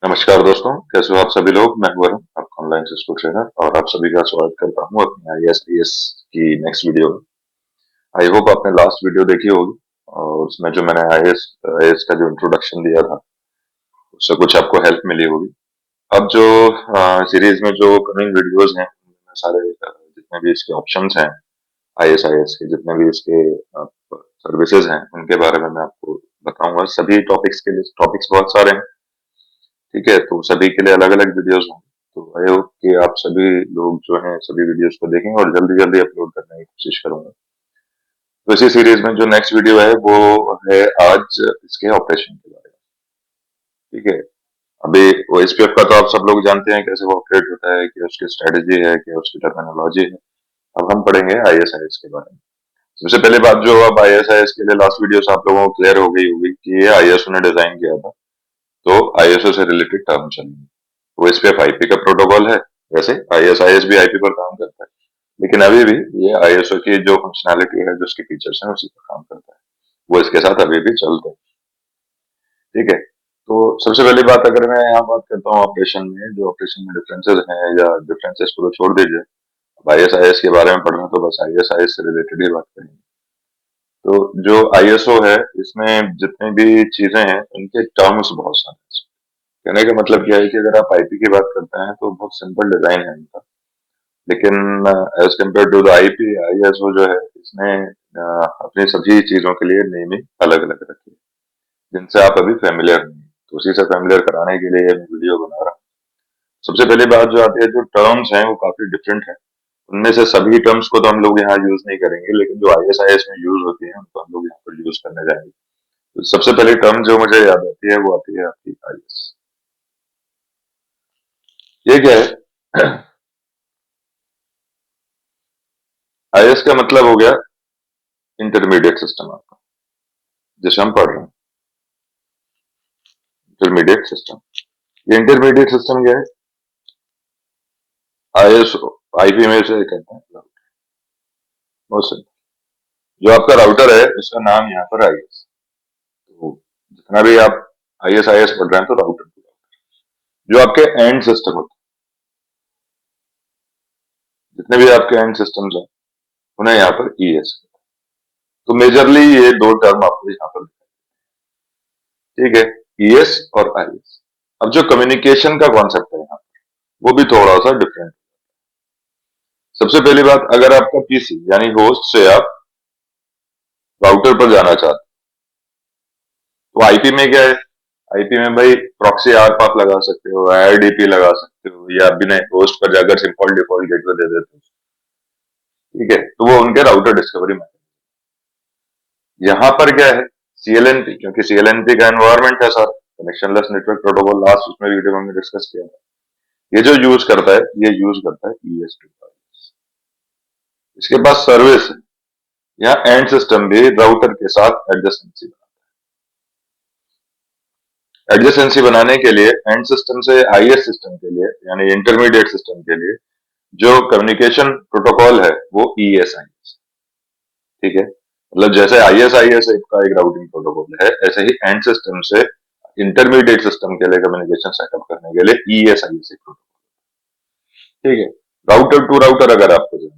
नमस्कार दोस्तों, कैसे हो आप सभी लोग। मैं वरुण, आपका ऑनलाइन सिस्टम ट्रेनर, और आप सभी का स्वागत करता हूं अपने IAS की नेक्स्ट वीडियो में। आई होप आपने लास्ट वीडियो देखी होगी, और उसमें जो मैंने IAS का जो इंट्रोडक्शन दिया था उससे कुछ आपको हेल्प मिली होगी। अब जो सीरीज में जो कमिंग वीडियोस हैं उनमें सारे जितने भी इसके ऑप्शंस हैं, IAS के जितने भी इसके सर्विसेज हैं उनके बारे में मैं आपको बताऊंगा। सभी टॉपिक्स के लिए टॉपिक्स बहुत सारे हैं, ठीक है, तो सभी के लिए अलग अलग वीडियोस होंगे। तो आई होप कि आप सभी लोग जो हैं सभी वीडियोस को देखेंगे, और जल्दी जल्दी अपलोड करने की कोशिश करूंगा। तो इसी सीरीज में जो नेक्स्ट वीडियो है वो है आज इसके ऑपरेशन के बारे में, ठीक है। अभी OSPF का तो आप सब लोग जानते हैं कैसे वो ऑपरेट होता है, कि उसकी स्ट्रेटेजी है, कि उसकी टर्मिनोलॉजी है। अब हम पढ़ेंगे ISIS के बारे में। सबसे पहले बात, जो अब ISIS के लिए लास्ट वीडियो से आप लोगों को क्लियर हो गई होगी कि ये ISO ने डिजाइन किया था, तो ISO से रिलेटेड टर्म चलेंगे। OSPF IP का प्रोटोकॉल है, वैसे ISIS भी IP पर काम करता है, लेकिन अभी भी ये ISO की जो फंक्शनैलिटी है, जो उसके फीचर्स हैं, उसी पर काम करता है। वो इसके साथ अभी भी चलते हैं, ठीक है। तो सबसे पहली बात, अगर मैं यहाँ बात करता हूँ ऑपरेशन में, जो ऑपरेशन में डिफरेंसेस हैं, या डिफरेंसेस को तो छोड़ दीजिए, अब ISIS के बारे में पढ़ना तो बस ISIS से रिलेटेड ही बात करेंगे। तो जो ISO है, इसमें जितनी भी चीजें हैं उनके टर्म्स बहुत सारे हैं। कहने का मतलब क्या है कि अगर आप IP की बात करते हैं तो बहुत सिंपल डिजाइन है इनका, लेकिन as compare to the IP, ISO जो है इसने अपनी सभी चीजों के लिए नेमिंग अलग अलग रखी है, जिनसे आप अभी फेमिलियर नहीं हैं। तो उसी से फेमिलियर कराने के लिए मैं वीडियो बना रहा हूँ। सबसे पहली बात जो आती है, जो टर्म्स हैं वो काफी डिफरेंट है। उनमें से सभी टर्म्स को तो हम लोग यहाँ यूज नहीं करेंगे, लेकिन जो ISIS में यूज होती है उनको हम लोग यहाँ पर यूज करने जाएंगे। तो सबसे पहली टर्म जो मुझे याद आती है वो आती है आपकी IS। ये क्या है? IS का मतलब हो गया इंटरमीडिएट सिस्टम, आपका जिसे हम पढ़ रहे हैं, इंटरमीडिएट सिस्टम। ये इंटरमीडिएट सिस्टम क्या है? ISO IP में से कहते हैं राउटर। जो आपका राउटर है उसका नाम यहाँ पर IS। तो जितना भी आप ISIS पढ़ रहे हैं, तो राउटर, जो आपके एंड सिस्टम होते हैं, जितने भी आपके एंड सिस्टम्स हैं उन्हें यहाँ पर ES। तो मेजरली ये दो टर्म आपको यहाँ पर, ठीक है, ES और IS। अब जो कम्युनिकेशन का कॉन्सेप्ट है यहाँ, वो भी थोड़ा सा डिफरेंट। सबसे पहली बात, अगर आपका PC यानी होस्ट से आप राउटर पर जाना चाहते, तो IP में क्या है? IP में भाई प्रॉक्सी ARP आप लगा सकते हो, IRDP लगा सकते हो, या बिना होस्ट पर जाकर सिंपल डिफॉल्ट गेटवे दे देते हो, ठीक है। तो वो उनके राउटर डिस्कवरी में। यहाँ पर क्या है? CLNP, क्योंकि CLNP का एनवायरमेंट है sir, connectionless network protocol, last उसमें वीडियो में हमने डिस्कस किया था। ये जो यूज करता है, ये यूज करता है ES2। इसके पास सर्विस है, यहाँ एंड सिस्टम भी राउटर के साथ एडजेसेंसी बनाने के लिए एंड सिस्टम से IS सिस्टम के लिए, यानी इंटरमीडिएट सिस्टम के लिए, जो कम्युनिकेशन प्रोटोकॉल है वो ESIS, ठीक है। मतलब जैसे ISIS का एक राउटिंग प्रोटोकॉल है, ऐसे ही एंड सिस्टम से इंटरमीडिएट सिस्टम के लिए कम्युनिकेशन सेटअप करने के लिए ESIS एक प्रोटोकॉल, ठीक है। राउटर टू राउटर अगर आपको जो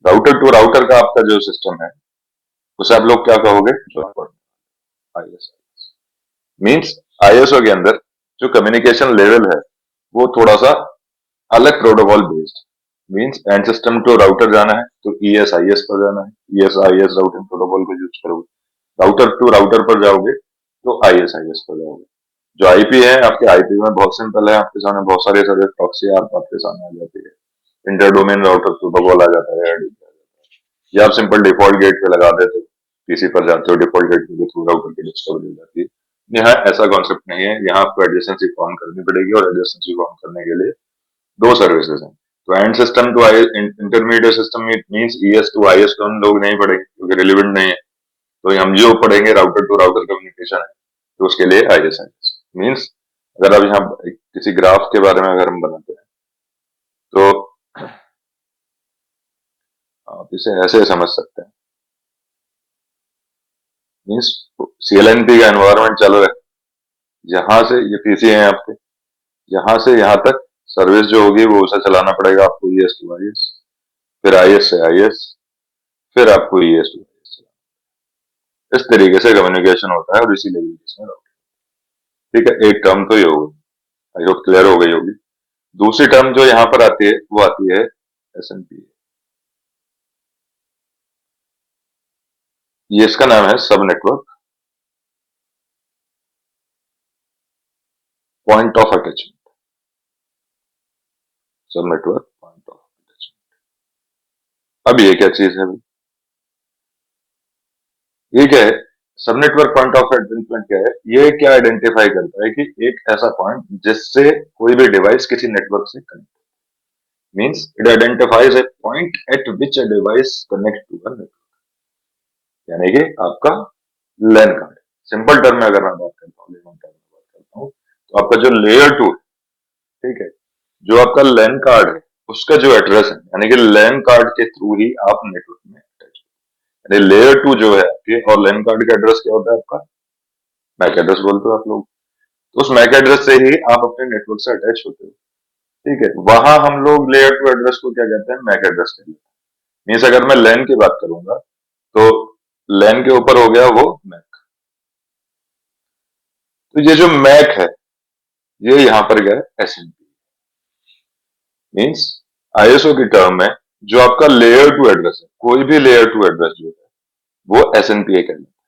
राउटर टू राउटर का आपका जो सिस्टम है, उसे आप लोग क्या कहोगे? ISIS मीन्स ISO के अंदर जो कम्युनिकेशन लेवल है वो थोड़ा सा अलग protocol based. Means end system to router जाना है तो ESIS पर जाना है, ESIS राउटिंग प्रोटोकॉल को यूज करोगे। राउटर टू राउटर पर जाओगे तो ISIS पर जाओगे। जो IP है, आपके IP में बहुत सिंपल है, आपके सामने बहुत सारे सर्विस प्रॉक्सी आपके सामने आ जाती है। इंटर डोमेन राउटर प्रोटोकॉल आ जाता है, या आप सिंपल डिफॉल्ट गेट पे लगा देते हो, PC पर जाते हो, डिफॉल्ट गेट पे थ्रू राउटर की डिस्कवरी हो जाती है। यहाँ ऐसा कॉन्सेप्ट नहीं है, यहाँ आपको एडजेसेंसी फॉर्म करनी पड़ेगी, और एडजेसेंसी फॉर्म करने के लिए दो सर्विसेज हैं। तो end system to intermediate system means ES to IS तो हम लोग नहीं पढ़ेंगे क्योंकि रिलेवेंट नहीं है। तो हम जो पढ़ेंगे राउटर टू राउटर कम्युनिकेशन है, तो उसके लिए ISIS मींस, अगर आप यहाँ किसी ग्राफ के बारे में अगर हम बनाते हैं, तो आप इसे ऐसे समझ सकते हैं। मीन्स CLNP का एनवायरमेंट चल रहा है, यहाँ से ये पीसी है आपके, यहाँ से यहाँ तक सर्विस जो होगी वो उसे चलाना पड़ेगा आपको, ईएस टू आईएस, फिर आईएस से आईएस, फिर आपको ईएस टू आईएस। इस तरीके से कम्युनिकेशन होता है और इसी लेवल की इसमें routing। ठीक है, एक टर्म तो ये हो गई, आई होप क्लियर हो गई होगी। दूसरी टर्म जो यहाँ पर आती है वो आती है एसएनपी। ये इसका नाम है सब नेटवर्क पॉइंट ऑफ अटैचमेंट। सब नेटवर्क पॉइंट ऑफ अटैचमेंट। अब ये क्या चीज है भाई? ये क्या है? सब नेटवर्क पॉइंट ऑफ अटैचमेंट क्या है? ये क्या आइडेंटिफाई करता है कि एक ऐसा पॉइंट जिससे कोई भी डिवाइस किसी नेटवर्क से connect, means it identifies a point at which a device connect to a network, यानी कि आपका लैन कार्ड। सिंपल टर्म में अगर मैं बात करता हूँ, लेमन टर्म में बात करता हूँ, तो आपका जो लेयर 2 है, ठीक है, जो आपका लैन कार्ड है, उसका जो एड्रेस है, यानी कि लैन कार्ड के थ्रू ही आप नेटवर्क में अटैच, यानी लेयर 2 जो है आपके, और लैन कार्ड का एड्रेस क्या होता है आपका? मैक एड्रेस बोलते हो आप लोग। तो उस मैक एड्रेस से ही आप अपने नेटवर्क से अटैच होते हो। ठीक है, वहां हम लोग लेयर 2 एड्रेस को क्या कहते हैं? मैक एड्रेस कहते हैं। मीन्स अगर मैं लैन की बात करूंगा तो लैन के ऊपर हो गया वो मैक। तो ये जो मैक है, ये यहां पर गया एसएनपी। मीन्स आईएसओ की टर्म में जो आपका लेयर 2 एड्रेस है, कोई भी लेयर 2 एड्रेस जो है वो एसएनपीए कहलाता है,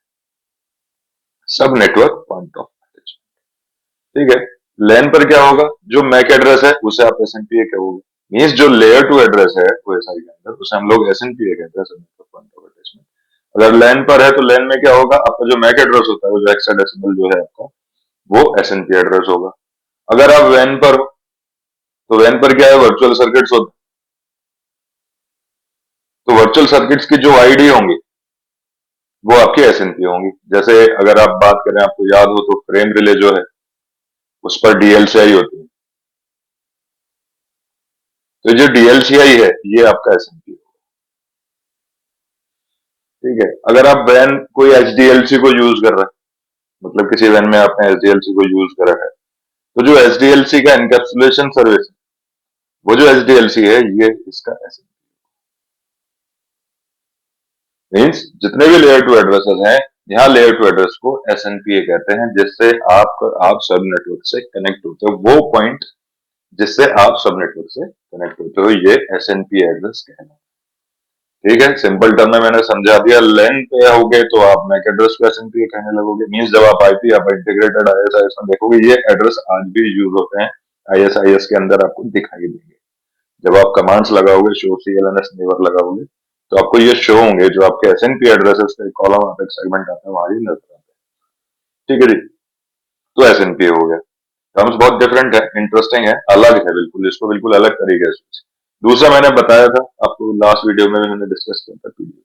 सब नेटवर्क पॉइंट ऑफ अटैचमेंट। ठीक है, लैन पर क्या होगा? जो मैक एड्रेस है उसे आप एसएनपीए कहोगे। मीन्स जो लेयर 2 एड्रेस है ओएसआई के अंदर, उसे हम लोग एसएनपीए कहते हैं, सब नेटवर्क पॉइंट ऑफ अटैचमेंट। अगर लैन पर है तो लैन में क्या होगा? आपका जो मैक एड्रेस होता है, वो जो हेक्साडेसिमल जो है आपका, वो एसएनपी एड्रेस होगा। अगर आप वैन पर हो तो वैन पर क्या है? वर्चुअल सर्किट्स होते हैं। तो वर्चुअल सर्किट्स की जो आईडी होंगी वो आपकी एसएनपी होंगी। जैसे अगर आप बात करें, आपको याद हो तो फ्रेम रिले जो है उस पर डीएलसीआई होती है। तो जो डीएलसीआई है ये आपका एसएनपी होगा। ठीक है, अगर आप वैन कोई एचडीएलसी को यूज कर रहे हैं, मतलब किसी वैन में आपने एचडीएलसी को यूज करा है, तो जो एचडीएलसी का एनकैप्सुलेशन सर्विस, वो जो एचडीएलसी है ये इसका एसएनपी। मीन्स जितने भी लेयर 2 एड्रेसेस हैं, यहाँ लेयर 2 एड्रेस को एसएनपीए कहते हैं, जिससे आप सब नेटवर्क से कनेक्ट होते हो। वो पॉइंट जिससे आप सब नेटवर्क से कनेक्ट होते हो, ये एसएनपी एड्रेस कहना। ठीक है, सिंपल टर्म में मैंने समझा दिया। लेन पे हो गए तो आप मैक एड्रेस को एसएनपी कहने लगोगे। मींस जब आप आईपी, आप इंटीग्रेटेड आईएसआईएस में देखोगे, ये एड्रेस आज भी यूज होते हैं आईएसआईएस के अंदर, आपको दिखाई देंगे। जब आप कमांड्स लगाओगे, शो सीएलएनएस नेवर लगाओगे, तो आपको ये शो होंगे, जो आपके एसएनपी एड्रेसेस का कॉलम आता है, सेगमेंट आता है, वहां ही नजर आता है। ठीक है जी, तो एसएनपी हो गया। टर्म्स बहुत डिफरेंट है, इंटरेस्टिंग है, अलग है बिल्कुल, इसको बिल्कुल अलग तरीके से। दूसरा मैंने बताया था आपको लास्ट वीडियो में, मैंने डिस्कस किया था पीडीओ।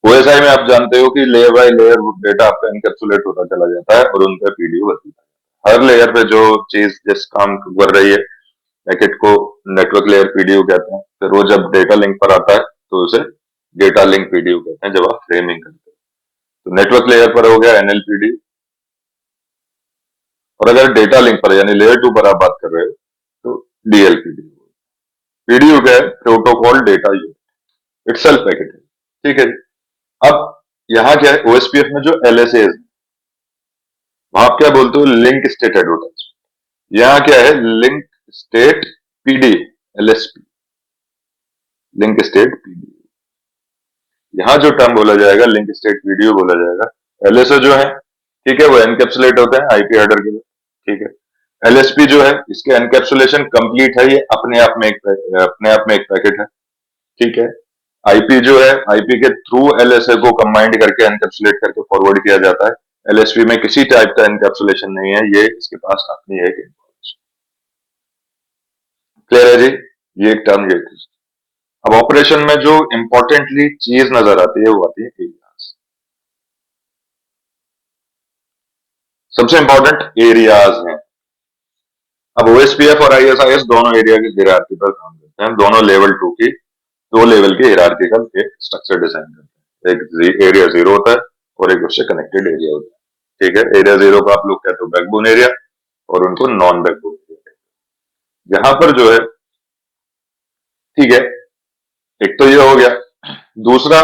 ओएसआई में आप जानते हो कि लेयर बाय लेयर डेटा आपका एनकैप्सुलेट होता चला जाता है और उन पर पीडीओ बनता है। हर लेयर पे जो चीज जिस काम कर रही है, पैकेट को नेटवर्क लेयर पीडीओ कहते हैं। फिर वो जब डेटा लिंक पर आता है तो उसे डेटा लिंक पीडीओ कहते हैं, जब आप फ्रेमिंग करते हो। तो नेटवर्क लेयर पर हो गया एनएलपीडी, और अगर डेटा लिंक पर यानी लेयर 2 पर आप बात कर रहे हो तो डीएलपीडी। पीडीयू क्या है? Protocol data unit, itself packet है। ठीक है, अब यहाँ क्या है? ओएसपीएफ में जो एलएसए है, वहां आप क्या बोलते हो? Link state advertise. यहाँ क्या है? Link state PD, LSP, link state PD. यहाँ जो टर्म बोला जाएगा, लिंक स्टेट पीडीओ बोला जाएगा। एलएसओ जो है, ठीक है, वो एनकैप्सुलेट होते हैं आईपी हेडर के लिए। ठीक है, एलएसपी जो है, इसके एनकैप्सुलेशन कंप्लीट है, ये अपने आप में एक पैकेट है। ठीक है, आईपी जो है, आईपी के थ्रू एलएसए को कंबाइंड करके एनकैप्सुलेट करके फॉरवर्ड किया जाता है। एलएसपी में किसी टाइप का एनकैप्सुलेशन नहीं है, ये इसके पास अपनी एक इन्फॉर्मेशन। क्लियर है जी? ये एक टर्म ये थी। अब ऑपरेशन में जो इंपॉर्टेंटली चीज नजर आती है वो आती है एरियाज। सबसे इंपॉर्टेंट एरियाज हैं। अब ओएसपीएफ और आईएसआईएस दोनों एरिया की हिरार्की पर काम करते हैं, दोनों लेवल 2 की, दो लेवल की हिरार्किकल एक स्ट्रक्चर डिजाइन करते हैं। एक एरिया 0 होता है और एक उससे कनेक्टेड एरिया होता है। ठीक है, एरिया 0 को आप लोग कहते हो बैकबोन एरिया और उनको नॉन बैकबोन एरिया। यहां पर जो है, ठीक है, एक तो ये हो गया। दूसरा,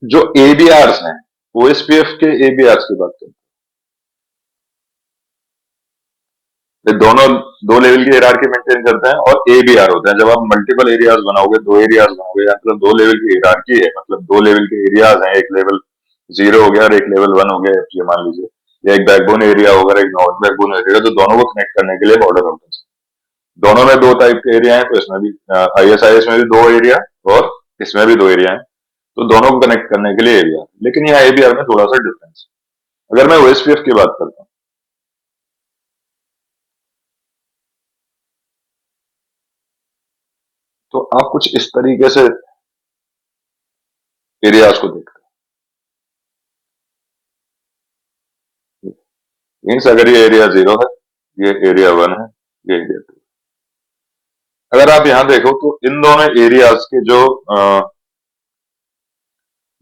जो एबीआर हैं, ओएसपीएफ के एबीआर की बात करते हैं, दोनों दो लेवल की हायरार्की मेंटेन करते हैं और एबीआर होते हैं। जब आप मल्टीपल एरियाज बनाओगे, दो एरियाज बनाओगे, मतलब दो लेवल की हायरार्की है, मतलब दो लेवल के एरियाज हैं, एक लेवल 0 हो गया और एक लेवल 1 हो गया, ये मान लीजिए, या एक बैकबोन एरिया होगा, एक नॉन बैकबोन एरिया, तो दोनों को कनेक्ट करने के लिए बॉर्डर राउटर्स, दोनों में दो टाइप के एरिया हैं, तो इसमें भी आईएसआईएस में भी दो एरिया और इसमें भी दो एरिया है, तो दोनों को कनेक्ट करने के लिए एरिया। लेकिन यहाँ एबीआर में थोड़ा सा डिफरेंस। अगर मैं ओएसपीएफ की बात करता हूँ, तो आप कुछ इस तरीके से एरियाज को देखते हैं। मीन्स अगर ये एरिया 0 है, ये एरिया 1 है, ये एरिया 2। अगर आप यहां देखो तो इन दोनों एरियाज के जो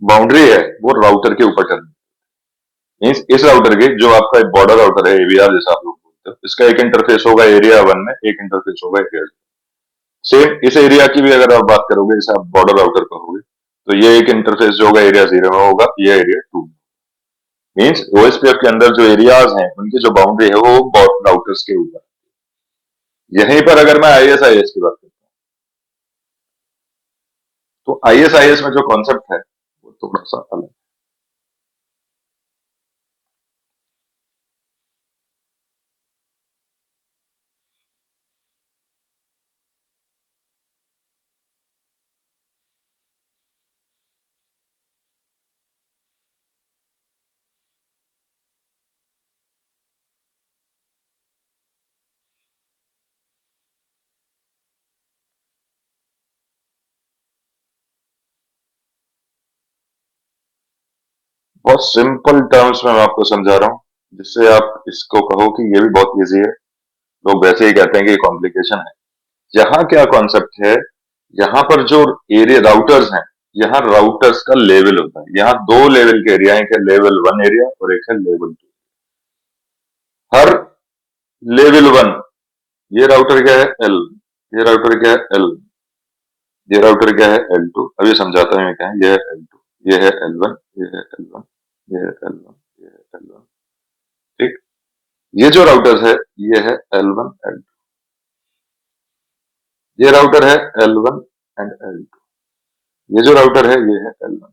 बाउंड्री है वो राउटर के ऊपर टर्न, मीन्स इस राउटर के, जो आपका बॉर्डर राउटर है एबीआर जैसा आप लोग बोलते हो, इसका एक इंटरफेस होगा एरिया 1 में, एक इंटरफेस होगा एरिया 2। सेम इस एरिया की भी अगर आप बात करोगे, जैसे आप बॉर्डर राउटर कहोगे, तो ये एक इंटरफेस जो होगा एरिया 0 में होगा, ये एरिया 2 में। मीन्स ओएसपीएफ के अंदर जो एरियाज हैं उनकी जो बाउंड्री है वो राउटर्स के ऊपर। यहीं पर अगर मैं आईएसआईएस की बात करता हूँ, तो आईएसआईएस में जो कॉन्सेप्ट है वो थोड़ा सा अलग। बहुत सिंपल टर्म्स में मैं आपको समझा रहा हूँ, जिससे आप इसको कहो कि ये भी बहुत इजी है। लोग वैसे ही कहते हैं कि कॉम्प्लिकेशन है। यहाँ क्या कॉन्सेप्ट है, यहाँ पर जो एरिया राउटर्स हैं, यहाँ राउटर्स का लेवल होता है। यहाँ दो लेवल के एरिया है, एक है लेवल 1 एरिया और एक है लेवल 2। हर लेवल 1, ये राउटर क्या है एल, ये राउटर क्या है एल, ये राउटर क्या है L2। अभी समझाता हूँ क्या है। ये है L2, ये है L1, ये है L1, ये है L1, ये है L1। ठीक, ये जो राउटर है ये है L1 L2, ये राउटर है L1 एंड L2, ये जो राउटर है ये है L1।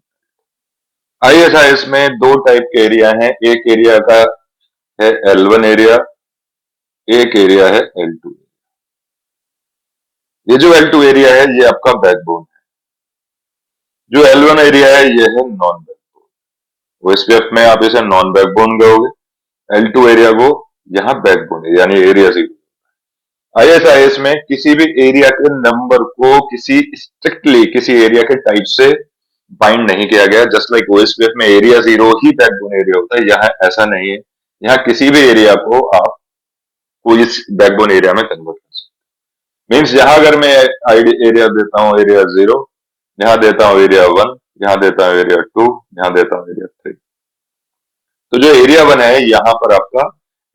आईएसआईएस में दो टाइप के एरिया हैं, एक एरिया का है L1 एरिया, एक एरिया है L2। ये जो L2 एरिया है ये आपका बैकबोन है, जो L1 एरिया है ये है नॉन बैकबोन। ओएसपीएफ में आप इसे नॉन बैकबोन कहोगे, L2 एरिया को यहाँ बैकबोन है, यानी एरिया 0। आईएसआईएस में किसी भी एरिया के नंबर को किसी स्ट्रिक्टली किसी एरिया के टाइप से बाइंड नहीं किया गया। जस्ट लाइक ओएसपीएफ में एरिया 0 ही बैकबोन एरिया होता है, यहाँ ऐसा नहीं है। यहाँ किसी भी एरिया को आप कोई इस बैकबोन एरिया में कन्वर्ट कर सकते। मीन्स यहाँ अगर मैं आईडी एरिया देता हूँ एरिया 0, यहाँ देता हूँ एरिया 1, यहाँ देता हूँ एरिया 2, यहाँ देता हूँ एरिया 3, तो जो एरिया 1 है यहाँ पर आपका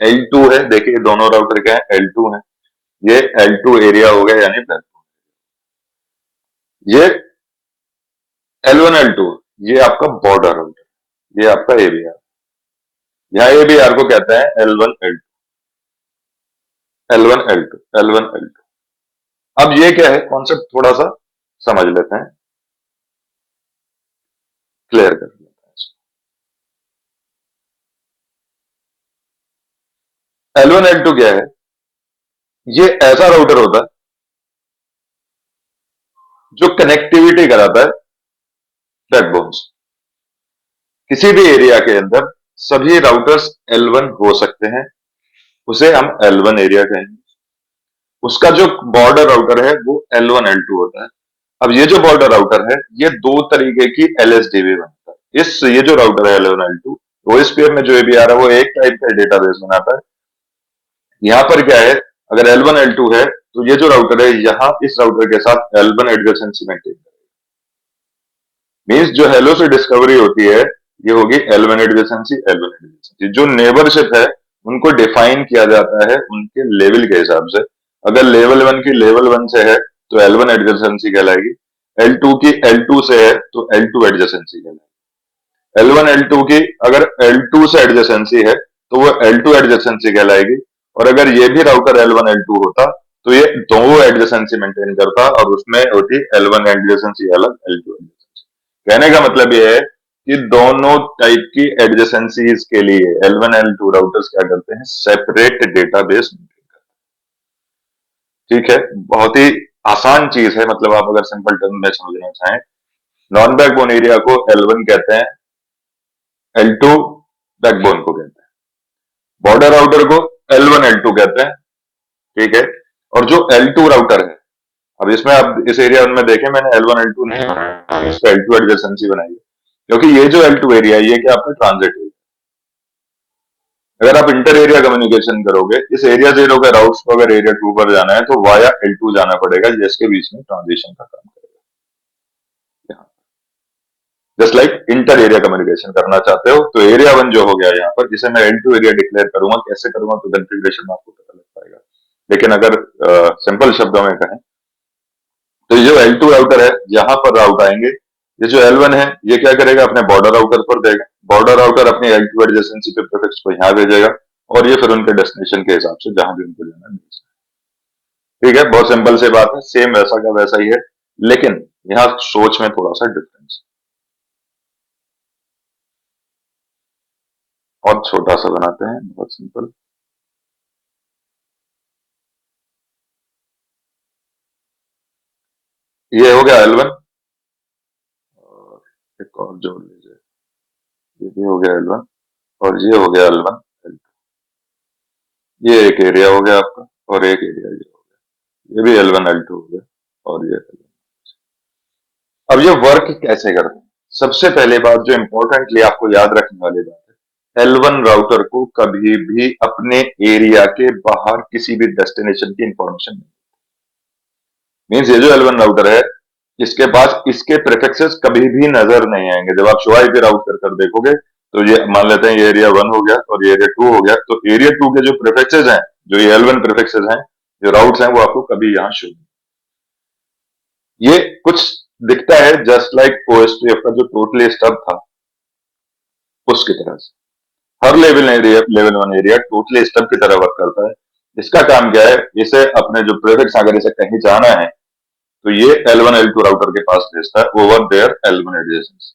L2 है। देखिए दोनों राउटर क्या है, L2 है। ये L2 एरिया हो गया यानी बैकबोन। ये L1 L2, ये आपका बॉर्डर राउटर, ये आपका एरिया। यहाँ एबीआर को कहते हैं L1 L2, L1 L2, L1 L2। अब ये क्या है कॉन्सेप्ट, थोड़ा सा समझ लेते हैं, क्लियर कर लेते हैं इसको। L1 L2 क्या है, ये ऐसा राउटर होता है जो कनेक्टिविटी कराता है बैकबोन से। किसी भी एरिया के अंदर सभी राउटर्स L1 हो सकते हैं, उसे हम L1 एरिया कहेंगे। उसका जो बॉर्डर राउटर है वो L1 L2 होता है। अब ये जो बॉर्डर राउटर है ये दो तरीके की LSDB बनाता है। ये जो राउटर है L1 L2, ओएसपीएफ में जो एबीआर है वो एक टाइप का डेटाबेस बनाता है। यहाँ पर क्या है, अगर L1 L2 है तो ये जो राउटर है यहाँ इस राउटर के साथ L1 एडजेसेंसी मेंटेन करेगा। मीन्स जो हेलो से डिस्कवरी होती है ये होगी L1 एडजेसेंसी, L1 एडजेसेंसी। जो नेबरशिप है उनको डिफाइन किया जाता है उनके लेवल के हिसाब से। अगर लेवल 1 की लेवल 1 से है तो L1 एडजेसेंसी कहलाएगी। L2 की L2 से है तो L2 एडजेसेंसी कहलाएगी। L1 L2 की अगर L2 से एडजेसेंसी है तो वो L2 एडजेसेंसी कहलाएगी। और अगर ये भी राउटर L1 L2 होता तो ये दो एडजेसेंसी मेंटेन करता और उसमें होती L1 एडजेसेंसी अलग, L2 एडजेसेंसी। कहने का मतलब ये है कि दोनों टाइप की एडजेसेंसीज के लिए L1 L2 राउटर्स क्या करते हैं, सेपरेट डेटाबेस मेंटेन करते हैं। ठीक है, बहुत ही आसान चीज है। मतलब आप अगर सिंपल टर्म में समझना चाहें, नॉन बैकबोन एरिया को L1 कहते हैं, L2 बैकबोन को कहते हैं, बॉर्डर राउटर को L1 L2 कहते हैं। ठीक है, और जो L2 राउटर है, अब इसमें आप इस एरिया में देखें, मैंने L1 L2 नहीं बनाया, इस पे L2 एडजेसेंसी बनाई है, क्योंकि ये जो L2 एरिया है ये क्या आपका ट्रांजिट है। अगर आप इंटर एरिया कम्युनिकेशन करोगे, इस एरिया 0 के राउट्स को अगर एरिया 2 पर जाना है तो वाया L2 जाना पड़ेगा, जिसके बीच में ट्रांजिशन का काम करेगा। Just like inter area communication करना चाहते हो तो एरिया 1 जो हो गया यहाँ पर, जिसे मैं L2 एरिया डिक्लेयर करूंगा, कैसे करूंगा तो कॉन्फ़िगरेशन में आपको पता लग पाएगा। लेकिन अगर सिंपल शब्दों में कहें तो ये जो L2 राउटर है, यहाँ पर राउट आएंगे। ये जो L1 है ये क्या करेगा, अपने बॉर्डर राउटर पर देगा, बॉर्डर राउटर अपनी L2 एडजेसेंसी पे प्रीफिक्स को यहाँ भेजेगा और ये फिर उनके डेस्टिनेशन के हिसाब से जहां भी उनको जाना है। ठीक है, बहुत सिंपल सी बात है, सेम वैसा का वैसा ही है, लेकिन यहाँ सोच में थोड़ा सा डिफरेंस और छोटा सा बनाते हैं, बहुत सिंपल। ये हो गया L1 और एक और जोड़ लीजिए, ये भी हो गया L1 और ये हो गया L1 L2। ये एक एरिया हो गया आपका और एक एरिया ये हो गया, ये भी L1 L2 हो गया और ये L1। अब ये वर्क कैसे करते हैं, सबसे पहले बात जो इंपॉर्टेंटली आपको याद रखने वाली बात है, L1 राउटर को कभी भी अपने एरिया के बाहर किसी भी डेस्टिनेशन की इंफॉर्मेशन नहीं। मीन्स ये जो L1 राउटर है, इसके पास इसके प्रीफिक्सेस कभी भी नजर नहीं आएंगे। जब आप शो आईपी राउट कर देखोगे तो ये मान लेते हैं ये एरिया 1 हो गया और ये एरिया 2 हो गया, तो एरिया 2 के जो प्रीफिक्सेस हैं, जो ये L1 प्रीफिक्सेस हैं, जो राउट्स हैं, वो आपको कभी यहाँ शो नहीं। ये कुछ दिखता है जस्ट लाइक ओएसपीएफ का जो टोटली स्टब था उसकी तरह से। हर लेवल 1 एरिया टोटली स्टब की तरह वर्क करता है। इसका काम क्या है, इसे अपने जो प्रीफिक्स अगर इसे कहीं जाना है तो ये L1 L2 राउटर के पास भेजता है over there L1 adjacency.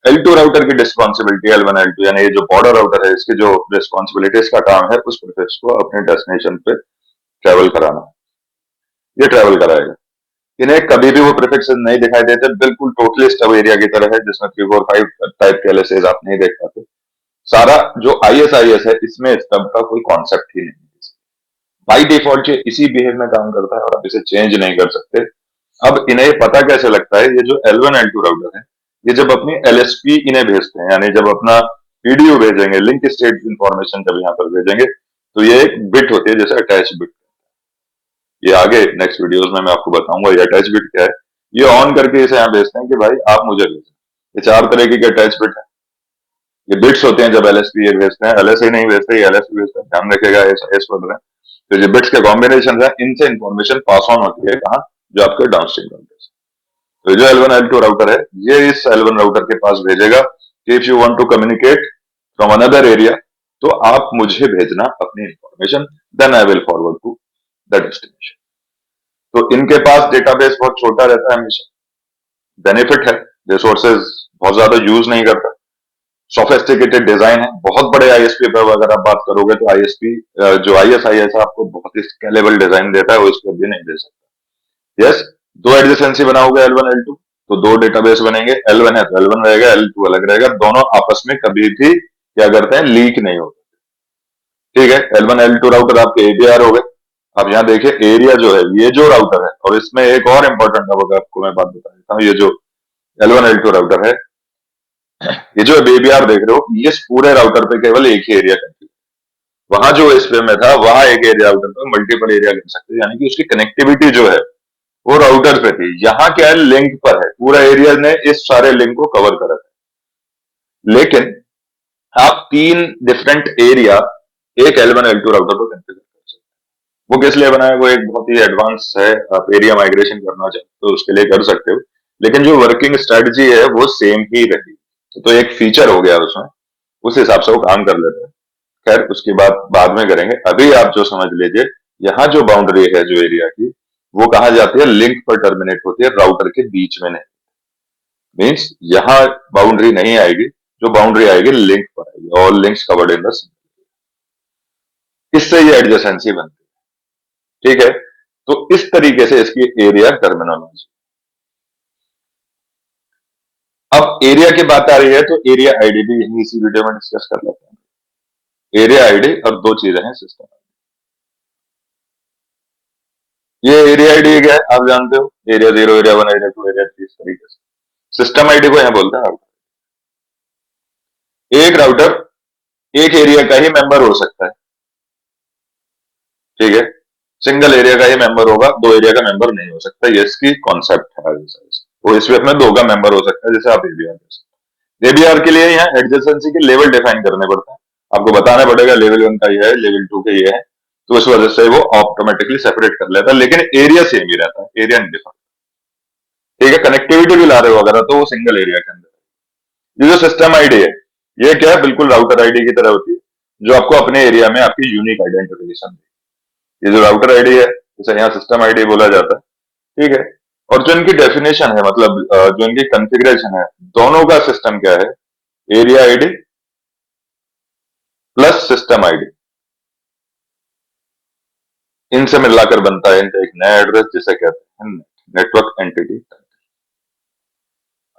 L2 router की रिस्पॉन्सिबिलिटी L1 L2 यानी ये जो बॉर्डर राउटर है, इसकी जो रिस्पॉन्सिबिलिटी, इसका काम है उस प्रीफिक्स को अपने डेस्टिनेशन पे ट्रेवल कराना। ये ट्रेवल कराएगा, इन्हें कभी भी वो प्रीफिक्सेस नहीं दिखाई देते, बिल्कुल टोटली स्टब एरिया की तरह है, जिसमें 3 4 5 टाइप के एलएसएस आप नहीं देख पाते। सारा जो आईएसआईएस है इसमें स्टब का कोई कॉन्सेप्ट ही नहीं है, बाई डिफॉल्ट ये इसी बिहेव में काम करता है और आप इसे चेंज नहीं कर सकते। अब इन्हें पता कैसे लगता है, ये जो L1 L2 राउटर है, ये जब अपनी एलएसपी इन्हें भेजते हैं, यानी जब अपना पीडीयू भेजेंगे, लिंक स्टेट इंफॉर्मेशन जब यहाँ पर भेजेंगे, तो ये एक बिट होती है जैसे अटैच बिट। ये आगे नेक्स्ट वीडियोस में मैं आपको बताऊंगा ये अटैच बिट क्या है। ये ऑन करके इसे यहाँ भेजते हैं कि भाई आप मुझे भेजें। ये 4 तरीके के अटैच बिट है, ये बिट्स होते हैं जब एलएसपी ये भेजते हैं, एलएसए नहीं भेजते, ये एलएसपी भेजते हैं, ध्यान रखेगा एस पढ़ रहे हैं। तो ये बिट्स के कॉम्बिनेशन है, इनसे इंफॉर्मेशन पास ऑन होती है कहाँ, जो आपके डाउनस्ट्रीम राउटर। तो जो L1 L2 राउटर है, ये इस L1 राउटर के पास भेजेगा कि if you want to communicate from another area तो आप मुझे भेजना अपनी information, then I will forward to the destination. तो इनके पास डेटाबेस बहुत छोटा रहता है हमेशा, बेनिफिट है, रिसोर्सेज बहुत ज्यादा यूज नहीं करता, सोफेस्टिकेटेड डिजाइन है। बहुत बड़े आईएसपी पर अगर आप बात करोगे तो आईएसपी जो आईएसआईएस आपको बहुत ही स्केलेबल डिजाइन देता है, वो इसको भी नहीं दे सकता। यस, दो एडजेसेंसी बनाओगे L1 L2 तो दो डेटाबेस बनेंगे, L1 है तो L1 रहेगा, L2 अलग रहेगा, दोनों आपस में कभी भी क्या करते हैं, लीक नहीं होते। ठीक है, L1 L2 राउटर आपके एबीआर हो गए। अब यहाँ देखिए एरिया जो है, ये जो राउटर है, और इसमें एक और इंपॉर्टेंट आपको मैं बात बता देता हूँ, ये जो L1 L2 राउटर है, ये जो एबीआर देख रहे हो, ये इस पूरे राउटर पे केवल एक ही एरिया करती है। वहां जो इस पे में था, वहां एक एरिया राउटर पे मल्टीपल एरिया कर सकते हैं, यानी कि उसकी कनेक्टिविटी जो है वो राउटर पे थी। यहाँ क्या है, लिंक पर है, पूरा एरिया ने इस सारे लिंक को कवर करा है। लेकिन आप 3 डिफरेंट एरिया एक L1 L2 राउटर पर कॉन्फ़िगर कर सकते हैं। वो किस लिए बना है, वो एक बहुत ही एडवांस है। आप एरिया माइग्रेशन करना चाहते हो तो उसके लिए कर सकते हो, लेकिन जो वर्किंग स्ट्रेटजी है वो सेम ही रहेगी। तो एक फीचर हो गया उसमें, उस हिसाब से वो काम कर लेता है। खैर उसकी बात बाद में करेंगे। अभी आप जो समझ लीजिए, यहाँ जो बाउंड्री है जो एरिया की, वो कहा जाती है लिंक पर टर्मिनेट होती है, राउटर के बीच में नहीं। मीन्स यहाँ बाउंड्री नहीं आएगी, जो बाउंड्री आएगी लिंक पर आएगी। All links covered in the. इससे ये एडजेसेंसी बनती है, ठीक है। तो इस तरीके से इसकी एरिया टर्मिनोलॉजी। अब एरिया की बात आ रही है तो एरिया आईडी भी यही इसी वीडियो में डिस्कस कर लेते हैं। एरिया आईडी और दो चीजें हैं, सिस्टम। ये एरिया आईडी क्या है आप जानते हो, एरिया 0, एरिया 1, एरिया 2, एरिया 3, इस तरीके से। सिस्टम आईडी को यहां बोलते हैं राउटर। एक राउटर एक एरिया का ही मेंबर हो सकता है, ठीक है। सिंगल एरिया का ही मेंबर होगा, दो एरिया का मेंबर नहीं हो सकता। ये इसकी कॉन्सेप्ट है। वो इस में दो का मेंबर हो सकता है, जैसे आप एबीआर कर सकते हैं। एबीआर के लिए यहाँ एडजेसेंसी के लेवल डिफाइन करने पड़ते हैं। आपको बताना पड़ेगा लेवल 1 का ये है, लेवल 2 का ये है, तो इस वजह से वो ऑटोमेटिकली सेपरेट कर लेता है, लेकिन एरिया सेम ही रहता है, एरिया नहीं डिफाइन। ठीक है, कनेक्टिविटी भी ला रहे हो अगर तो वो सिंगल एरिया के अंदर। ये जो सिस्टम आईडी है, ये क्या है, बिल्कुल राउटर आईडी की तरह होती है, जो आपको अपने एरिया में आपकी यूनिक आइडेंटिफिकेशन दे। ये जो राउटर आईडी है, इसे यहाँ सिस्टम आईडी बोला जाता है, ठीक है। और जो इनकी डेफिनेशन है, मतलब जो इनकी कॉन्फ़िगरेशन है, दोनों का सिस्टम क्या है, area ID plus system ID, इनसे मिलाकर बनता है इनका एक नया एड्रेस, जिसे कहते हैं नेटवर्क एंटिटी।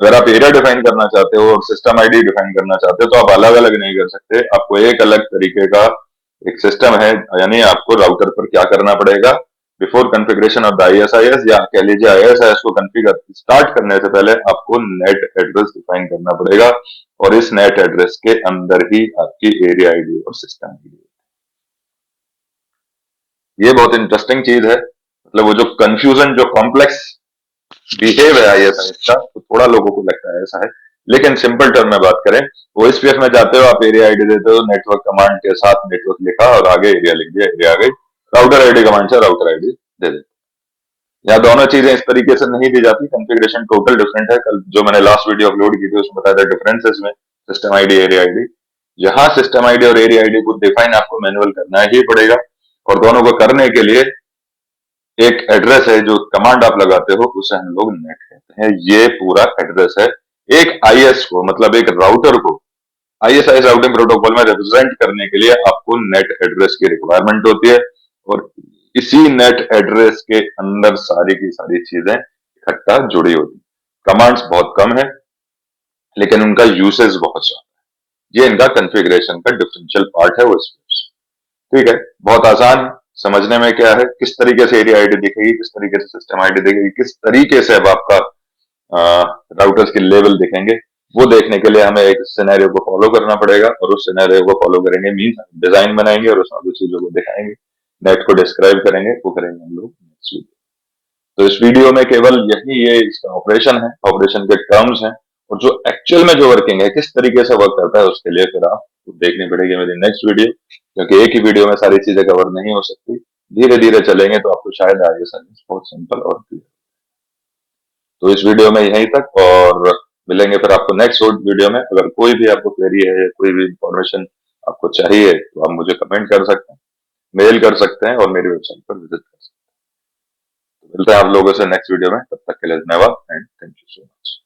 अगर आप एरिया डिफाइन करना चाहते हो और सिस्टम आईडी डिफाइन करना चाहते हो, तो आप अलग अलग नहीं कर सकते। आपको एक अलग तरीके का एक सिस्टम है, यानी आपको राउटर पर क्या करना पड़ेगा, before configuration of the ISIS, या कह लीजिए आईएसआईएस को कॉन्फ़िगर स्टार्ट करने से पहले आपको नेट एड्रेस डिफाइन करना पड़ेगा, और इस नेट एड्रेस के अंदर ही आपकी एरिया आईडी और सिस्टम आईडी। ये बहुत इंटरेस्टिंग चीज है। मतलब वो जो कंफ्यूजन, जो कॉम्प्लेक्स बिहेव है आईएसआईएस का, तो थोड़ा लोगों को लगता है ऐसा है, लेकिन सिंपल टर्म में बात करें, ओएसपीएफ में जाते हो, आप एरिया आईडी देते हो, नेटवर्क कमांड के साथ नेटवर्क लिखा और आगे एरिया लिख दिया, एरिया आ गई। राउटर आईडी कमांड से राउटर आईडी दे देते। यहाँ दोनों चीजें इस तरीके से नहीं दी जाती, कॉन्फ़िगरेशन टोटल डिफरेंट है। कल जो मैंने लास्ट वीडियो अपलोड की थी उसमें बताया था डिफरेंसेस में, सिस्टम आईडी, एरिया आईडी। यहाँ सिस्टम आईडी और एरिया आईडी को डिफाइन आपको मैनुअल करना ही पड़ेगा, और दोनों को करने के लिए एक एड्रेस है, जो कमांड आप लगाते हो उसे हम लोग नेट कहते हैं। ये पूरा एड्रेस है। एक आईएस को, मतलब एक राउटर को आईएसआईएस राउटिंग प्रोटोकॉल में रिप्रेजेंट करने के लिए आपको नेट एड्रेस की रिक्वायरमेंट होती है, और इसी नेट एड्रेस के अंदर सारी की सारी चीजें इकट्ठा जुड़ी होती है। कमांड्स बहुत कम है, लेकिन उनका यूसेज बहुत ज्यादा है। ये इनका कॉन्फ़िगरेशन का डिफरेंशियल पार्ट है वो इसमें। ठीक है, बहुत आसान समझने में। क्या है, किस तरीके से एरिया आईडी दिखेगी, किस तरीके से सिस्टम आईडी दिखेगी, किस तरीके से अब आपका राउटर्स के लेवल दिखेंगे, वो देखने के लिए हमें एक सिनेरियो को फॉलो करना पड़ेगा, और उस सिनेरियो को फॉलो करेंगे मीन डिजाइन बनाएंगे और उसमें कुछ चीजों को दिखाएंगे, नेट को डिस्क्राइब करेंगे, वो करेंगे हम लोग नेक्स्ट वीडियो। तो इस वीडियो में केवल यही ये इसका ऑपरेशन है, ऑपरेशन के टर्म्स हैं, और जो एक्चुअल में जो वर्किंग है, किस तरीके से वर्क करता है, उसके लिए फिर आपको देखनी पड़ेगी मेरी नेक्स्ट वीडियो, क्योंकि एक ही वीडियो में सारी चीजें कवर नहीं हो सकती। धीरे धीरे चलेंगे तो आपको शायद आगे सर्विस बहुत सिंपल और क्लियर। तो इस वीडियो में यहीं तक, और मिलेंगे फिर आपको नेक्स्ट वीडियो में। अगर कोई भी आपको क्वेरी है, कोई भी इंफॉर्मेशन आपको चाहिए, तो आप मुझे कमेंट कर सकते हैं, मेल कर सकते हैं, और मेरी वेबसाइट पर विजिट कर सकते हैं। तो मिलते हैं आप लोगों से नेक्स्ट वीडियो में, तब तक के लिए धन्यवाद and thank you so much.